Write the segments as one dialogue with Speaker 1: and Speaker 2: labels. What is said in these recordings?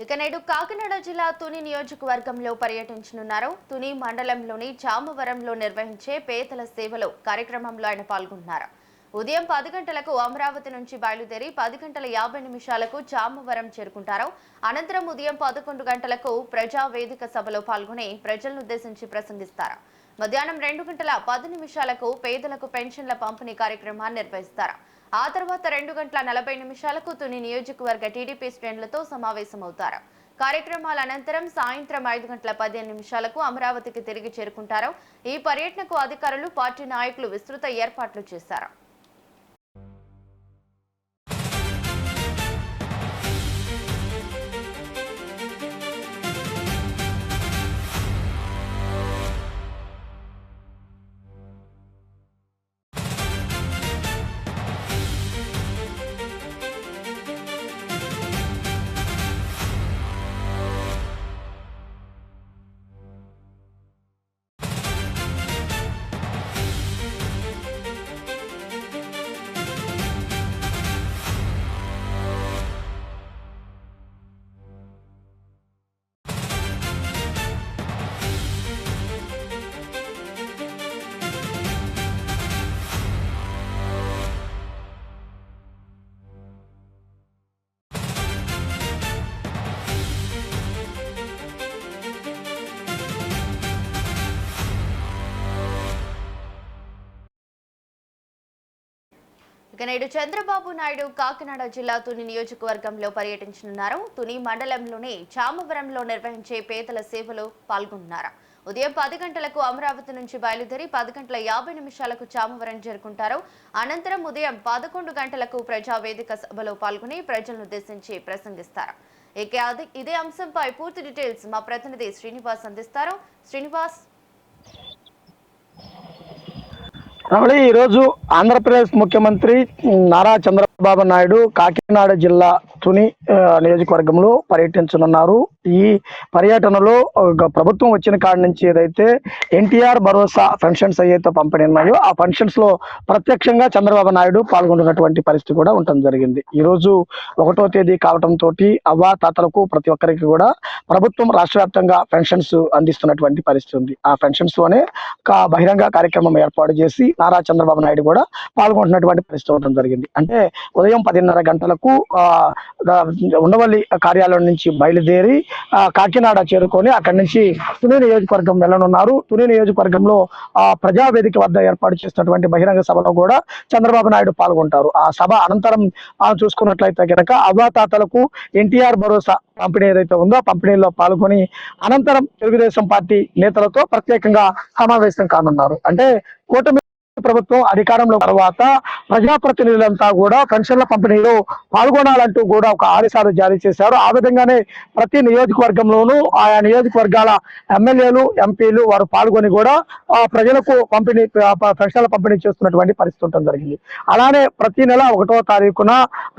Speaker 1: ఇక నేడు కాకినాడ జిల్లా తుని నియోజకవర్గంలో పర్యటించనున్నారు. తుని మండలంలోని చామవరంలో నిర్వహించే పేదల సేవలో కార్యక్రమంలో ఆయన పాల్గొంటున్నారు. ఉదయం 10 గంటలకు అమరావతి నుంచి బయలుదేరి 10:50 చామవరం చేరుకుంటారు. అనంతరం ఉదయం 11 గంటలకు ప్రజావేదిక సభలో పాల్గొని ప్రజలనుద్దేశించి ప్రసంగిస్తారు. మధ్యాహ్నం 2:10 పేదలకు పెన్షన్ల పంపిణీ కార్యక్రమాన్ని నిర్వహిస్తారు. ఆ తర్వాత 2:40 తుని నియోజకవర్గ టీడీపీ శ్రేణులతో సమావేశమవుతారు. కార్యక్రమాల అనంతరం సాయంత్రం 5:15 అమరావతికి తిరిగి చేరుకుంటారు. ఈ పర్యటనకు అధికారులు, పార్టీ నాయకులు విస్తృత ఏర్పాట్లు చేశారు. ఇక నేడు చంద్రబాబు నాయుడు కాకినాడ జిల్లా తుని నియోజకవర్గంలో పర్యటించనున్నారు. తుని మండలంలోని చామవరంలో నిర్వహించే పేదల సేవలో పాల్గొంటున్నారు. ఉదయం 10 గంటలకు అమరావతి నుంచి బయలుదేరి 10:50 చామవరం చేరుకుంటారు. అనంతరం ఉదయం 11 గంటలకు ప్రజావేదిక సభలో పాల్గొని ప్రజలనుద్దేశించి ప్రసంగిస్తారు. ఇక ఇదే అంశంపై పూర్తి డీటెయిల్స్ మా ప్రతినిధి శ్రీనివాస్ అందిస్తారు. శ్రీనివాస్,
Speaker 2: రమణి, ఈరోజు ఆంధ్రప్రదేశ్ ముఖ్యమంత్రి నారా చంద్రబాబు నాయుడు కాకినాడ జిల్లా తుని నియోజకవర్గంలో పర్యటించనున్నారు. ఈ పర్యటనలో ప్రభుత్వం వచ్చిన కాడి నుంచి ఏదైతే ఎన్టీఆర్ భరోసా పెన్షన్స్ ఏదైతే పంపిణీ ఉన్నాయో ఆ పెన్షన్స్ లో ప్రత్యక్షంగా చంద్రబాబు నాయుడు పాల్గొంటున్నటువంటి పరిస్థితి కూడా ఉండటం జరిగింది. ఈరోజు 1వ తేదీ కావడంతో అవ్వాతాతలకు ప్రతి ఒక్కరికి కూడా ప్రభుత్వం రాష్ట్ర వ్యాప్తంగా పెన్షన్స్ అందిస్తున్నటువంటి పరిస్థితి ఉంది. ఆ పెన్షన్స్ లోనే బహిరంగ కార్యక్రమం ఏర్పాటు చేసి నారా చంద్రబాబు నాయుడు కూడా పాల్గొంటున్నటువంటి పరిస్థితి ఉండడం జరిగింది. అంటే ఉదయం 10:30 గంటలకు ఉండవల్లి కార్యాలయం నుంచి బయలుదేరి కాకినాడ చేరుకొని అక్కడి నుంచి తుని నియోజకవర్గం వెళ్ళనున్నారు. తుని నియోజకవర్గంలో ప్రజావేదిక వద్ద ఏర్పాటు చేసినటువంటి బహిరంగ సభలో కూడా చంద్రబాబు నాయుడు పాల్గొంటారు. ఆ సభ అనంతరం చూసుకున్నట్లయితే కనుక అవ్వాతాతలకు ఎన్టీఆర్ భరోసా పంపిణీ ఏదైతే ఉందో ఆ పంపిణీలో పాల్గొని అనంతరం తెలుగుదేశం పార్టీ నేతలతో ప్రత్యేకంగా సమావేశం కానున్నారు. అంటే కూటమి ప్రభుత్వం అధికారంలో తర్వాత ప్రజాప్రతినిధులంతా కూడా పెన్షన్ల పంపిణీలో పాల్గొనాలంటూ కూడా ఒక ఆదేశాలు జారీ చేశారు. ఆ విధంగానే ప్రతి నియోజకవర్గంలోనూ ఆయా నియోజకవర్గాల ఎమ్మెల్యేలు, ఎంపీలు వారు పాల్గొని కూడా ప్రజలకు పెన్షన్ల పంపిణీ చేస్తున్నటువంటి పరిస్థితి ఉండడం జరిగింది. అలానే ప్రతి నెల 1వ తారీఖున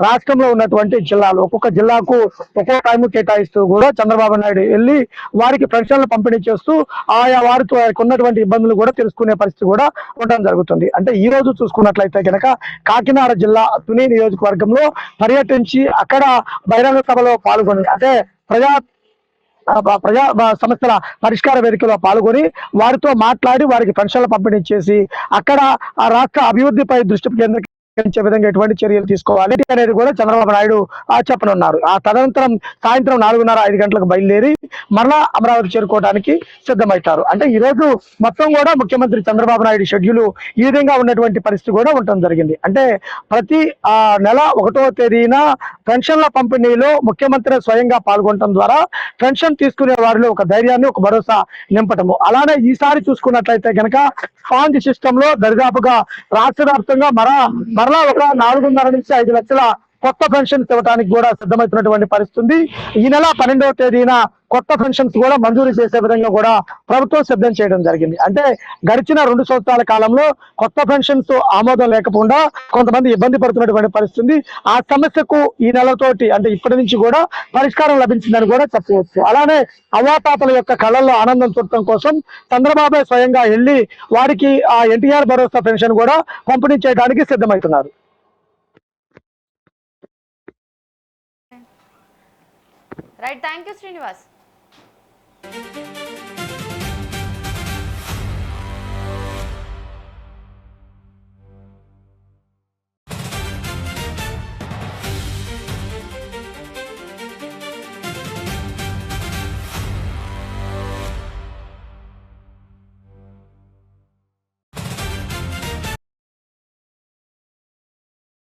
Speaker 2: రాష్ట్రంలో ఉన్నటువంటి జిల్లాలు ఒక్కొక్క జిల్లాకు ఒక్కో టైం కేటాయిస్తూ కూడా చంద్రబాబు నాయుడు వెళ్ళి వారికి పెన్షన్లు పంపిణీ చేస్తూ ఆయా వారితో ఉన్నటువంటి ఇబ్బందులు కూడా తెలుసుకునే పరిస్థితి కూడా ఉండడం జరుగుతుంది. అంటే ఈ రోజు చూసుకున్నట్లయితే కనుక కాకినాడ జిల్లా తుని నియోజకవర్గంలో పర్యటించి అక్కడ బహిరంగ సభలో పాల్గొని అంటే ప్రజా సమస్యల పరిష్కార వేదికలో పాల్గొని వారితో మాట్లాడి వారికి పెన్షన్ల పంపిణీ చేసి అక్కడ ఆ రాష్ట్ర అభివృద్ధిపై దృష్టి కేంద్రీకరించే విధంగా ఎటువంటి చర్యలు తీసుకోవాలి అనేది కూడా చంద్రబాబు నాయుడు చెప్పనున్నారు. ఆ తదనంతరం సాయంత్రం 4:30-5 గంటలకు బయలుదేరి మరలా అమరావతి చేరుకోవడానికి సిద్ధమవుతారు. అంటే ఈ రోజు మొత్తం కూడా ముఖ్యమంత్రి చంద్రబాబు నాయుడు షెడ్యూల్ ఈ విధంగా ఉన్నటువంటి పరిస్థితి కూడా ఉండటం జరిగింది. అంటే ప్రతి నెల 1వ తేదీన పెన్షన్ల పంపిణీలో ముఖ్యమంత్రి స్వయంగా పాల్గొనడం ద్వారా పెన్షన్ తీసుకునే వారిలో ఒక ధైర్యాన్ని, ఒక భరోసా నింపటము. అలానే ఈసారి చూసుకున్నట్లయితే కనుక స్పాంజ్ సిస్టమ్ లో దరిదాపుగా రాష్ట్ర వ్యాప్తంగా మరలా ఒక 4.5 నుంచి 5 లక్షల కొత్త పెన్షన్స్ ఇవ్వడానికి కూడా సిద్ధమవుతున్నటువంటి పరిస్థితి. ఈ నెల 12వ తేదీన కొత్త పెన్షన్స్ కూడా మంజూరు చేసే విధంగా కూడా ప్రభుత్వం సిద్ధం చేయడం జరిగింది. అంటే గడిచిన 2 సంవత్సరాల కాలంలో కొత్త పెన్షన్స్ ఆమోదం లేకుండా కొంతమంది ఇబ్బంది పడుతున్నటువంటి పరిస్థితి. ఆ సమస్యకు ఈ నెలతోటి అంటే ఇప్పటి నుంచి కూడా పరిష్కారం లభించిందని కూడా చెప్పవచ్చు. అలానే అవ్వాతాతల యొక్క కళల్లో ఆనందం చూడటం కోసం చంద్రబాబు స్వయంగా వెళ్ళి వారికి ఆ ఎన్టీఆర్ భరోసా పెన్షన్ కూడా పంపిణీ చేయడానికి సిద్ధమవుతున్నారు.
Speaker 1: Right, thank you Srinivas.